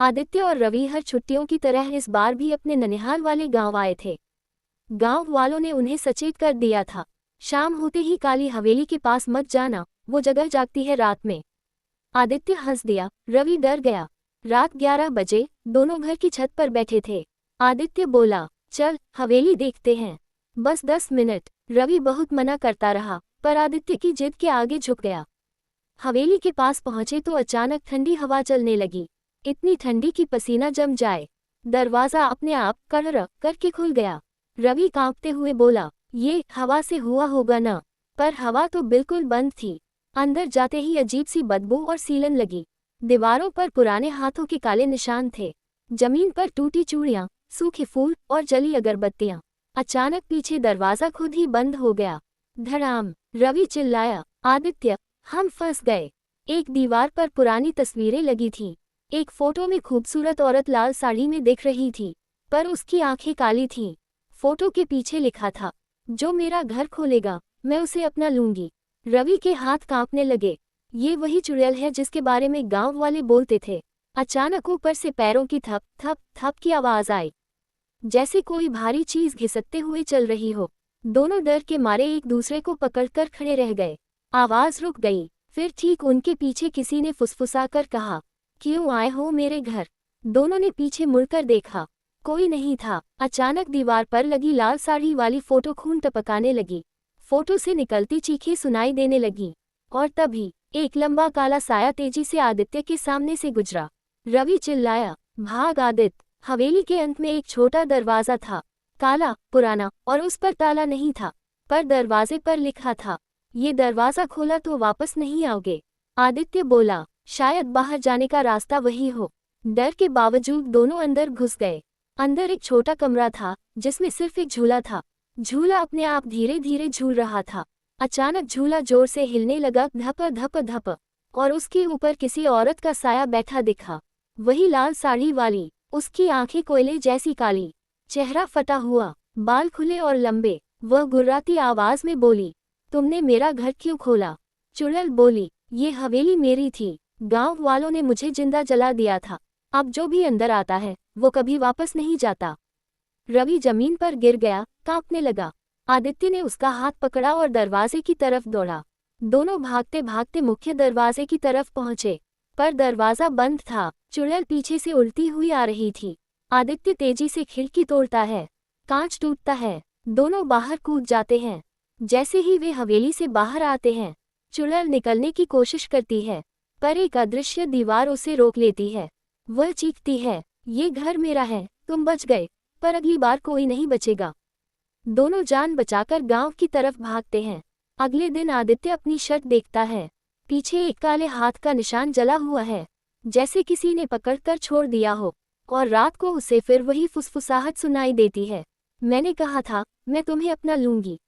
आदित्य और रवि हर छुट्टियों की तरह इस बार भी अपने ननिहाल वाले गांव आए थे। गांव वालों ने उन्हें सचेत कर दिया था, शाम होते ही काली हवेली के पास मत जाना, वो जगह जागती है रात में। आदित्य हंस दिया, रवि डर गया। रात 11 बजे दोनों घर की छत पर बैठे थे। आदित्य बोला, चल हवेली देखते हैं। बस 10 मिनट। रवि बहुत मना करता रहा, पर आदित्य की जिद के आगे झुक गया। हवेली के पास पहुंचे तो अचानक ठंडी हवा चलने लगी, इतनी ठंडी कि पसीना जम जाए। दरवाजा अपने आप कड़र करके खुल गया। रवि कांपते हुए बोला, ये हवा से हुआ होगा ना? पर हवा तो बिल्कुल बंद थी। अंदर जाते ही अजीब सी बदबू और सीलन लगी। दीवारों पर पुराने हाथों के काले निशान थे। जमीन पर टूटी चूड़ियां, सूखे फूल और जली अगरबत्तियां। अचानक पीछे दरवाजा खुद ही बंद हो गया। धड़ाम। रवि चिल्लाया, आदित्य, हम फंस गए। एक दीवार पर पुरानी तस्वीरें लगी थीं। एक फोटो में खूबसूरत औरत लाल साड़ी में दिख रही थी, पर उसकी आंखें काली थीं। फोटो के पीछे लिखा था, जो मेरा घर खोलेगा मैं उसे अपना लूंगी। रवि के हाथ कांपने लगे। ये वही चुड़ैल है जिसके बारे में गांव वाले बोलते थे। अचानक ऊपर से पैरों की थप थप थप की आवाज आई, जैसे कोई भारी चीज घिसकते हुए चल रही हो। दोनों डर के मारे एक दूसरे को पकड़कर खड़े रह गए। आवाज रुक गई, फिर ठीक उनके पीछे किसी ने फुसफुसाकर कहा, क्यों आए हो मेरे घर? दोनों ने पीछे मुड़कर देखा, कोई नहीं था। अचानक दीवार पर लगी लाल साड़ी वाली फोटो खून टपकाने लगी। फोटो से निकलती चीखें सुनाई देने लगीं, और तभी एक लंबा काला साया तेजी से आदित्य के सामने से गुजरा। रवि चिल्लाया, भाग आदित्य। हवेली के अंत में एक छोटा दरवाजा था, काला, पुराना, और उस पर ताला नहीं था, पर दरवाजे पर लिखा था, ये दरवाजा खोला तो वापस नहीं आओगे। आदित्य बोला, शायद बाहर जाने का रास्ता वही हो। डर के बावजूद दोनों अंदर घुस गए। अंदर एक छोटा कमरा था, जिसमें सिर्फ एक झूला था। झूला अपने आप धीरे धीरे झूल रहा था। अचानक झूला जोर से हिलने लगा, धप धप धप, और उसके ऊपर किसी औरत का साया बैठा दिखा, वही लाल साड़ी वाली। उसकी आंखें कोयले जैसी काली, चेहरा फटा हुआ, बाल खुले और लंबे। वह गुर्राती आवाज में बोली, तुमने मेरा घर क्यों खोला? चुड़ैल बोली, ये हवेली मेरी थी, गांव वालों ने मुझे जिंदा जला दिया था। अब जो भी अंदर आता है वो कभी वापस नहीं जाता। रवि जमीन पर गिर गया, कांपने लगा। आदित्य ने उसका हाथ पकड़ा और दरवाजे की तरफ दौड़ा। दोनों भागते भागते मुख्य दरवाजे की तरफ पहुंचे, पर दरवाजा बंद था। चुड़ैल पीछे से उल्टी हुई आ रही थी। आदित्य तेजी से खिड़की तोड़ता है, कांच टूटता है। दोनों बाहर कूद जाते हैं। जैसे ही वे हवेली से बाहर आते हैं, चुड़ैल निकलने की कोशिश करती है, पर एक अदृश्य दीवार उसे रोक लेती है। वह चीखती है, ये घर मेरा है, तुम बच गए, पर अगली बार कोई नहीं बचेगा। दोनों जान बचाकर गांव की तरफ भागते हैं। अगले दिन आदित्य अपनी शर्ट देखता है, पीछे एक काले हाथ का निशान जला हुआ है, जैसे किसी ने पकड़कर छोड़ दिया हो। और रात को उसे फिर वही फुसफुसाहट सुनाई देती है, मैंने कहा था मैं तुम्हें अपना लूंगी।